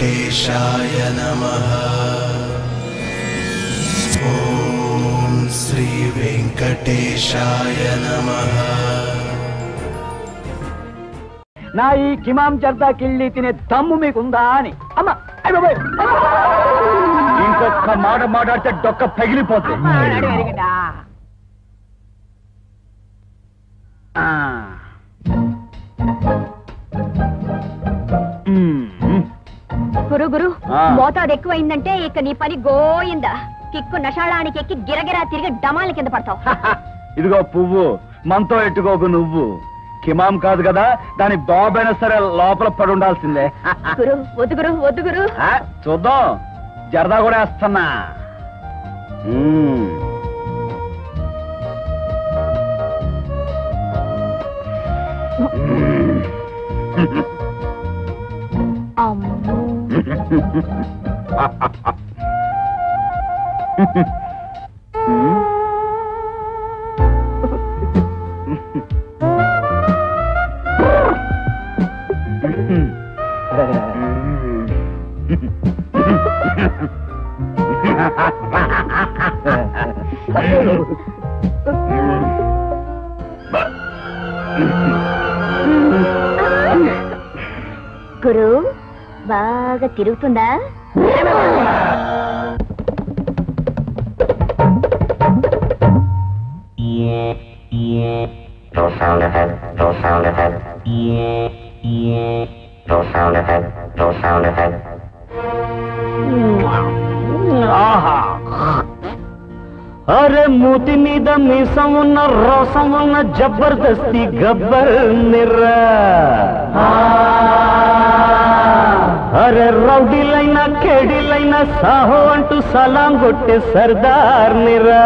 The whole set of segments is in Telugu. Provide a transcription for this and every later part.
वेंकटेशाय नमः। ओम श्री वेंकटेशाय नमः। నా ఈ కిమాం జర్దా కిళ్ళి తినే దమ్ము మీకుందా అని. అమ్మా ఇంకొక మాట మాట్లాడితే డొక్క పగిలిపోతుంది. గురు గురు మోతాదు ఎక్కువైందంటే ఇక నీ పని గోయిందా. కిక్కు నషాళానికి ఎక్కి గిరగిరా తిరిగి డమాల కింద పడతావు. ఇదిగో పువ్వు మనతో ఎట్టుకోకు. నువ్వు కిమాం కాదు కదా, దాని బాబైనా సరే లోపల పడి ఉండాల్సిందే. గురు వద్దు గురు వద్దు గురు. చూద్దాం, జరదా కూడా వేస్తున్నా. గురు బాగా తిరుగుతుందా? No sound ahead, no sound ahead. No sound ahead, no sound ahead. అరే మూతి మీద మీసం ఉన్న రోసం ఉన్న జబర్దస్తి గబ్బర్ నిర్రా. అరే రౌడీలైనా కేడీలైనా సాహో అంటూ సలాం కొట్టే సర్దార్ నిరా.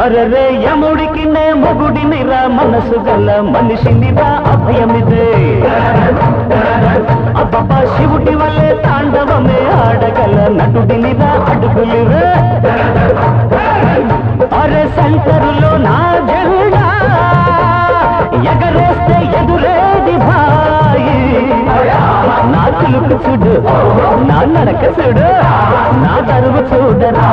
అరే రే యముడికి నే మొగుడినిరా, మనసు గల మనిషినిరా అభయమిదే. అబ్బబ్బా శివుడి వల్లే తాండవమే ఆడగల నటుడినిరా అడుగులిరా. అరే శంకరులో నా జెండా ఎగరేస్తే ఎదురేది భాయి. నా చిలుకు చూడు, నా నడక చూడు, నా దరువు చూడరా.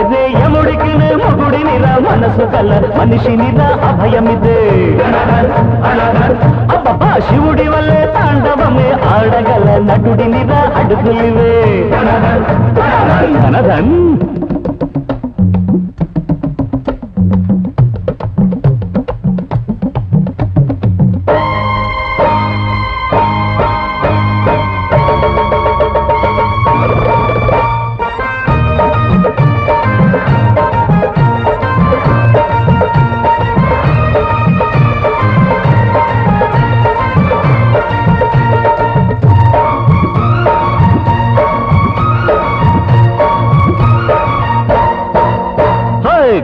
అదే యముడికి నే మొగుడినిరా, మనసు గల మనిషినిరా అభయమిదే. అబ్బబ్బా శివుడి వల్లే తాండవమే ఆడగల నటుడినిరా అడుగులివే. ధనధన్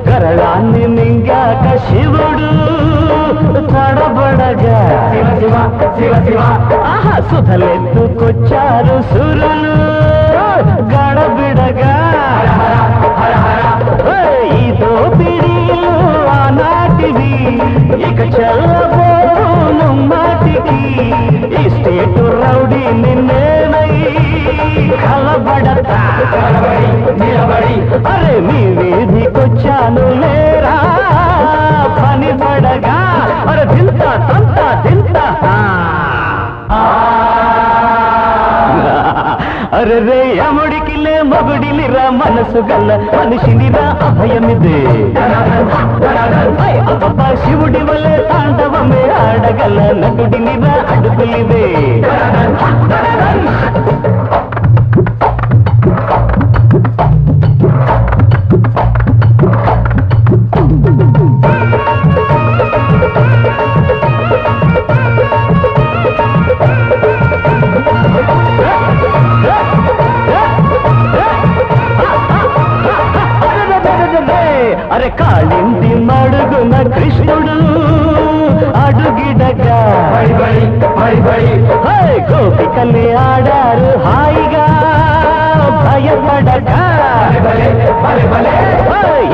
గరళాన్ని మింగాక శివుడు తడబడగా, ఆహా సుధలెత్తుకొచ్చారు సురులు గడబిడగా. ఈ దోపిడీలు ఆనాటివి ఇక చల్లబోను మాటికి. ఈ స్టేటు రౌడీ నిన్నేనై కలబడతా నిలబడి. అరే మీ వీధికొచ్చాను లేరా పని పడగా. అరే తింటా తంతా తింటా. అరే రే యముడికి లే మొగుడినిరా, మనసు గల్ల మనిషినిరా అభయమిదే. అబ్బబ్బా శివుడి వల్లే తాండవమే ఆడగల నటుడినిరా అడుగులివే. అరే కాళింది మడుగున కృష్ణుడు అడుగిడగా, గోపికల్ని ఆడారు హాయిగా భయపడగా.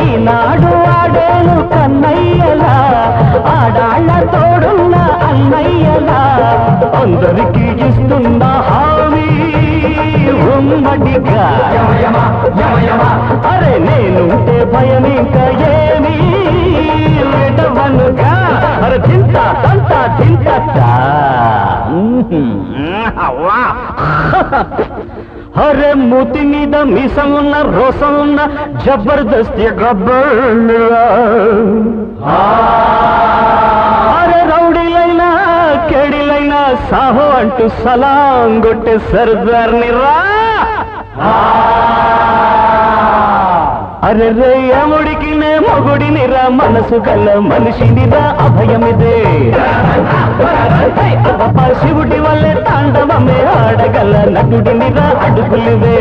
ఈనాడు ఆడేను కన్నయ్యలా ఆడాళ్ళ తోడున్న అందరికీ ఇస్తున్న హామీ ఉమ్మడిగా అరే నేనుంటే భయం ఇంకా ఏమీ విడవనుగా అరే చింత తంత చింత అరే మూతి మీద మీసం ఉన్న రోసం ఉన్న జబర్దస్త్ గబ్బర్రా అరే రౌడీలైనా కేడీలైనా సాహో అంటూ సలాం కొట్టే సర్దార్ని రా అరే రే అముడికి నే మొగుడిని రా మనసు గల మనిషిని రా అభయమిదే శివుడి వల్లే తాండవమే ఆడగల నటుడిని రా అడుగులివే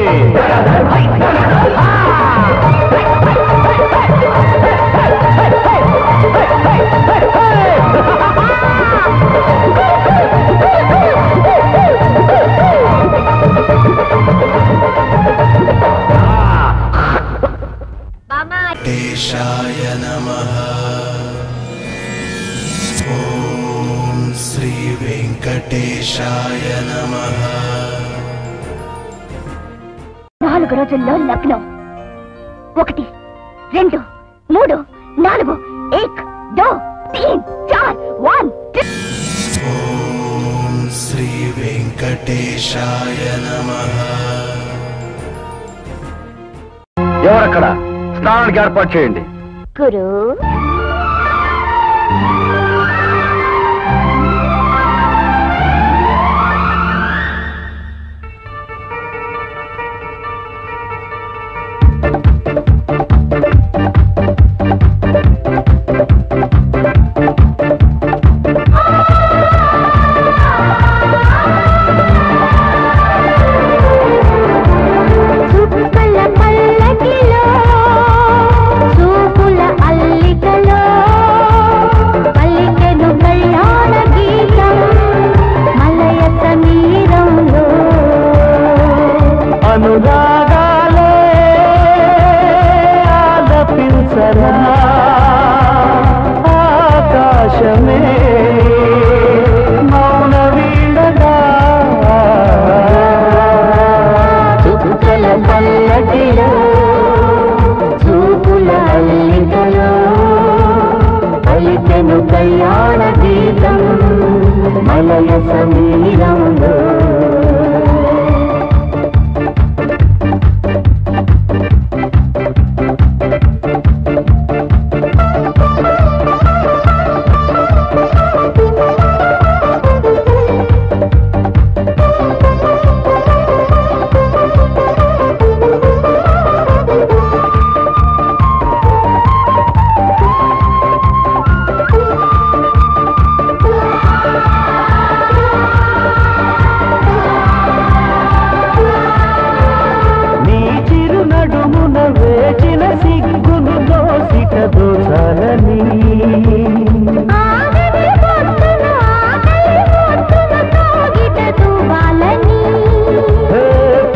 वेंकटेशाय नमः। ॐ श्री वेंकटेशाय नमः। 4 రోజుల్లో లగ్నం 1 2 3 4 1 2 3 4 1 ॐ श्री वेंकटेशाय नमः। ఎవరక్కడ స్నానానికి ఏర్పాటు చేయండి గురు అనురాగాలే ఆలపించరా ఆకాశమే మౌన వీణగా చుక్కల పల్లకిలో చూపుల అల్లికలో పలికెను కళ్యాణ గీతం మలయ సమీరంలో వేచిన సిగ్గును దోసిక దోచాలని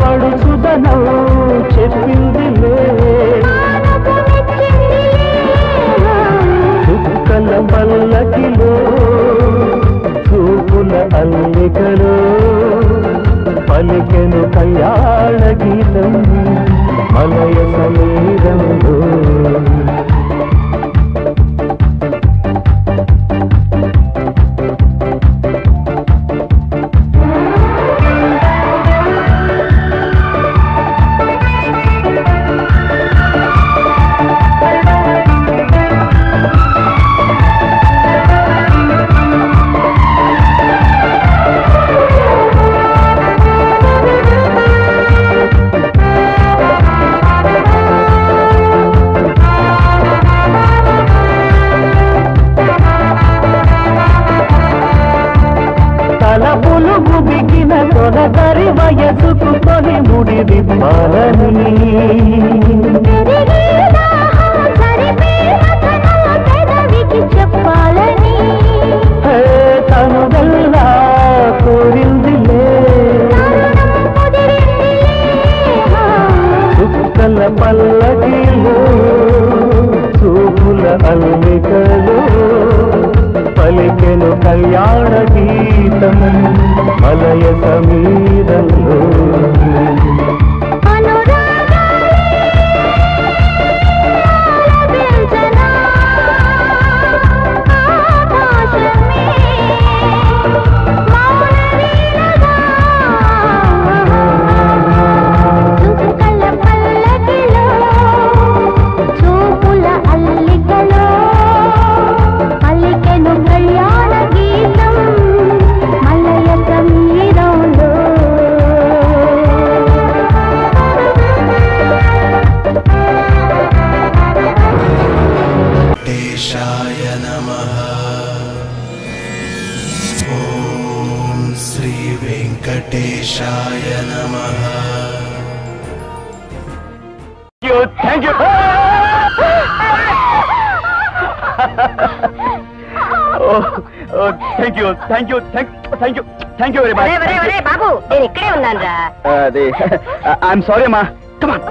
పడుచుదనం చెప్పిందిలే చుక్కల పల్లకిలో చూపుల అల్లికలో పలికెను కళ్యాణ గీతం మలయ సమీరంలో తలపులు ముగికిన తొలగరి వయసుకు కొని ముడి దిప్పాలని చెప్పాలని తనుగల్లా కోరిందిలే చుక్కల పల్లకిలో చూపుల అల్లికలో పలికెను కళ్యాణ గీతం మలయ సమీరంలో वेंकटेशाय नमः। Thank you. Thank you very much. బాబు నేను ఇక్కడే ఉన్నాను రా. I'm sorry అమ్మా. Come on.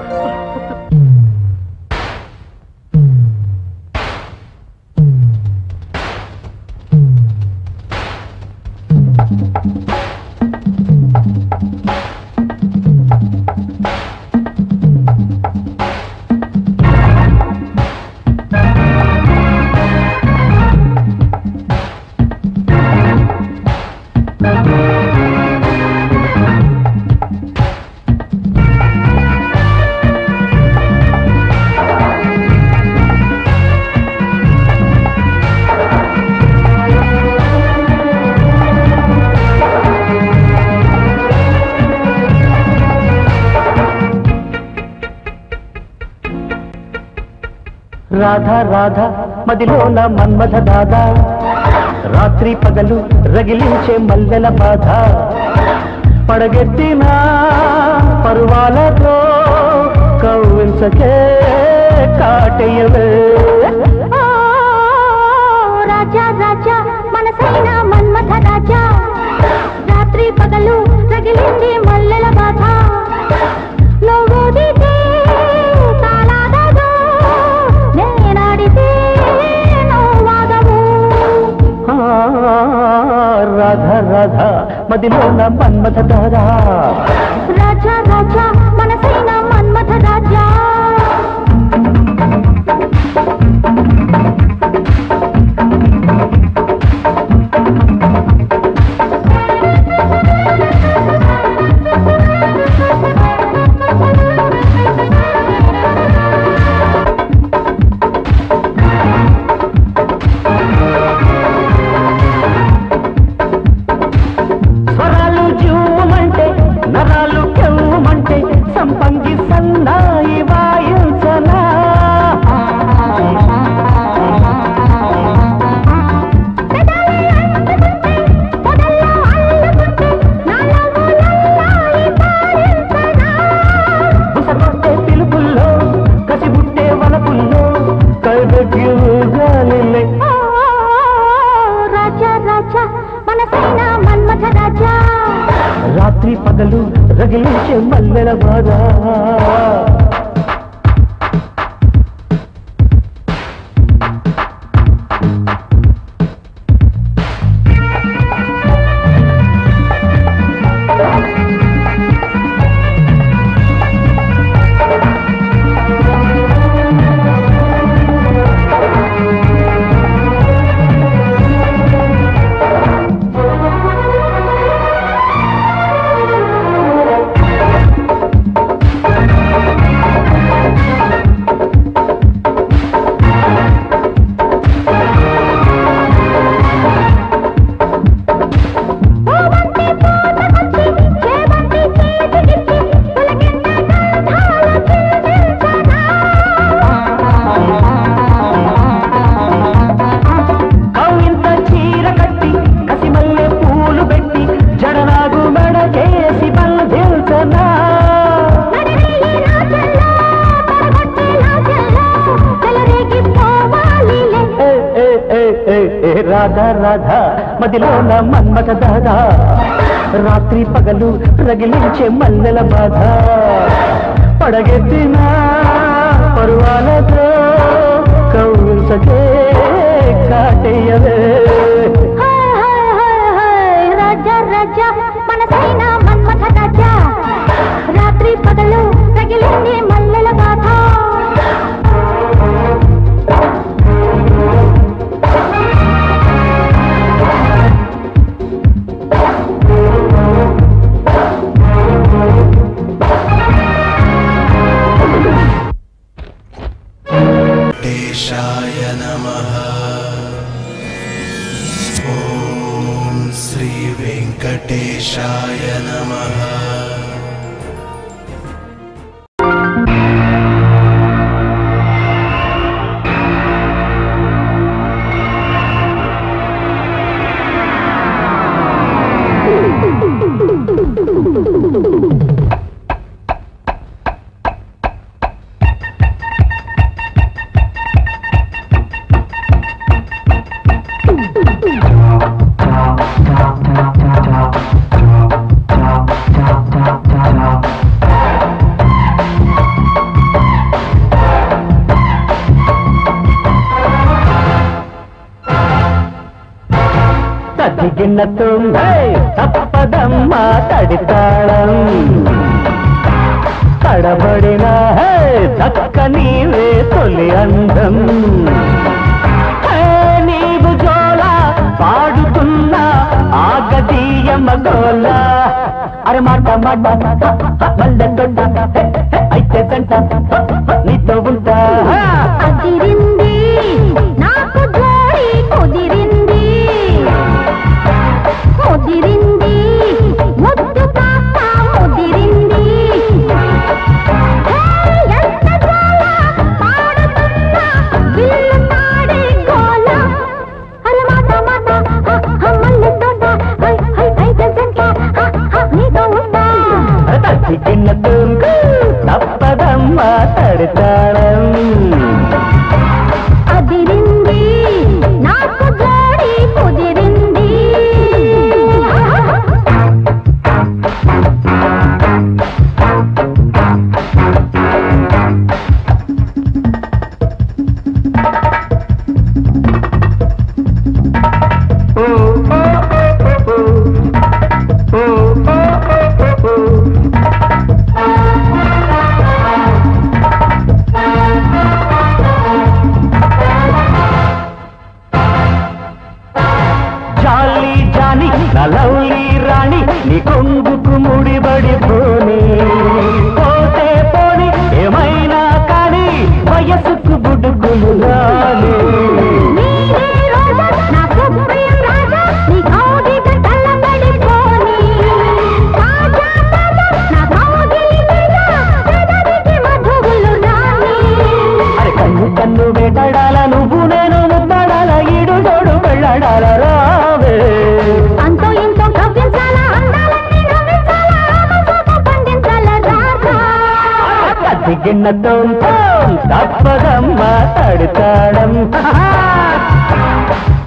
రాధా రాధా మదిలోన మన్మథ దాదా రాత్రి పగలు రగిలించే మల్లెల బాధ పడగెత్తిన పరువాలతో కవ్వించకే కాటేయవే రాజా రాజా మనసైన మన్మథ రాజా రాత్రి పగలు రగిలించే మల్లెల బాధ రాధా రాధా మదిలోన మన్మథ దాదా రాజా రాజా మనసైన మన్మథ రాజా రాత్రి పగలు రగిలించే మల్లెల బాధ రాధా రాధా మదిలోన మన్మథ దాదా రాత్రి పగలు రగిలించే మల్లెల బాధ పడగెత్తిన పరువాలతో కవ్వించకే కాటేయవే రాజా మనసైన మన్మథ రాజా రాత్రి పగలు తగిలింది మల్లెల గాథ वेंकटेशाय नमः। ॐ श्री वेंकटेशाय नमः। తదిగిన్నతో తప్పదమ్మా తడితాళం తడబడిన చక్క నీవే తొలి అందం నీవు జోలా పాడుతున్నా ఆగదీయమ్మ గోలా అరే మాట మాట మల్లె తొట్ట అయితే జంట నీతో ఉంటా అదిరింది నాకు జోడి కుదిరింది ముదిరింది ముద్దు కాస్త ముదిరింది ఎంత గోల పాడుతున్నా విల్లు పాడే గోల అరే మాట మాట మల్లె తోట అయితే జంట నీతో ఉంటా తదిగిన్నతో తప్పదమ్మా తడితాళం అదిరింది నాకు జోడి కుదిరింది జాలి జాని లౌలి రాణి నీ కొంగుకు ముడిబడి పోని పోతే పోని ఏమైనా కానీ వయసుకు బుడుగులు రాని నీవే రోజా నా సుప్రియం రాజా నీ కౌగిట కళ్ళబడిపోని తాజా తాజా నా కౌగిలి మీద పెదవికి మధువులు రాని అరే కన్ను కన్ను వేటాడాల నువ్వు నేను ముద్దాడాల ఈడు జోడు వెళ్ళడాల రావే అంతో ఇంతో కవ్వించాలా అందాలన్నీ నవ్వించాలా ఆమసోపు పండించాలా రాజా తదిగిన్నతో తప్పదమ్మా తడితాళం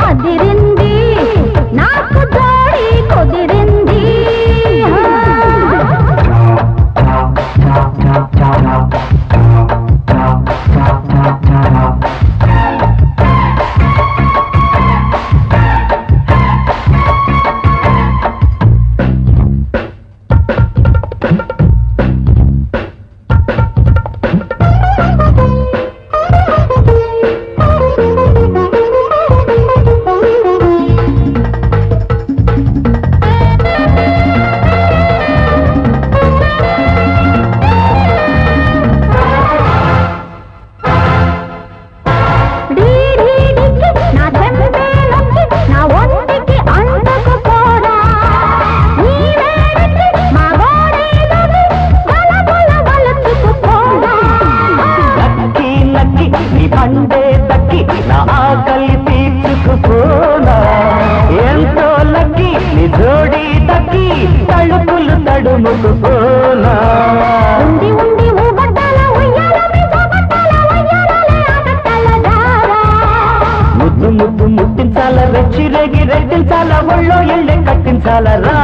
అదిరింది నాకు జోడి కుదిరింది నడుముకుపోనా ఉండి ఉండి ఊబట్టాల ఉయ్యాల మీద బట్టాల ఉయ్యాలలే ఆటట్టాల దారా ముద్దు ముద్దు ముట్టించాల రెచ్చి రేగి రెట్టించాల ఒళ్ళో ఎళ్ళే కట్టించాల రా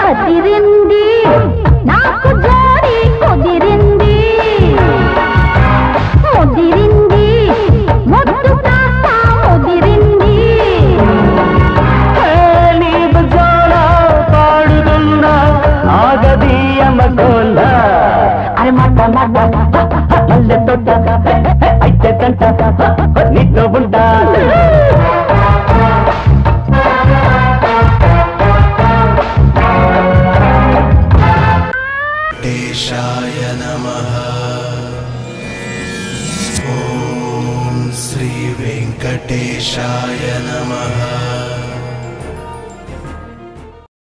అదిరింది నాకు జోడి కుదిరింది ముదిరింది ముద్దు కాస్త ముదిరింది నీవు జోడా మల్లె తోట అయితే తంట నీతో ఉంటా వెంకటేశాయ నమః. ఓం శ్రీ వెంకటేశాయ నమః.